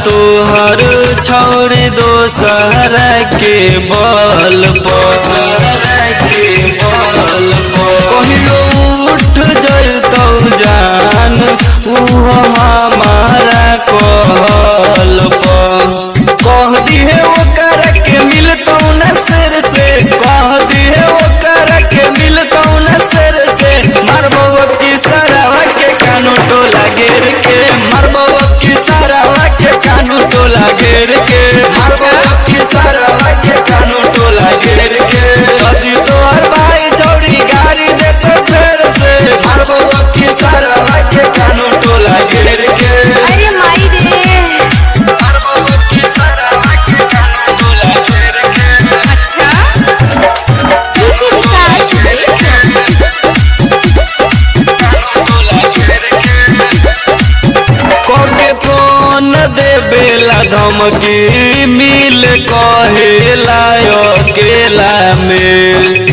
तोहर छोड़ दोसर के बल कहियो उठ जैतौ जान हमारा कहल कह दिहे ओकर के मिलतौ न सिर से कह दिहे ओकर के मिलतौ न सिर से मारबो की सरवा के कानू टोला घेर के मारबो की सरवा के कानू टोला घेर के मारबो की सरवा के कानू टोला घेर के अभी तोहर भाई छोड़ी गाड़ी देते फेर से मारबो की सरवा के कानू टोला घेर के अरे माई रे मारबो की सरवा के कानू टोला घेर के अच्छा तुझे कोके फोन देवेला धमकी मिल कहेला अकेला में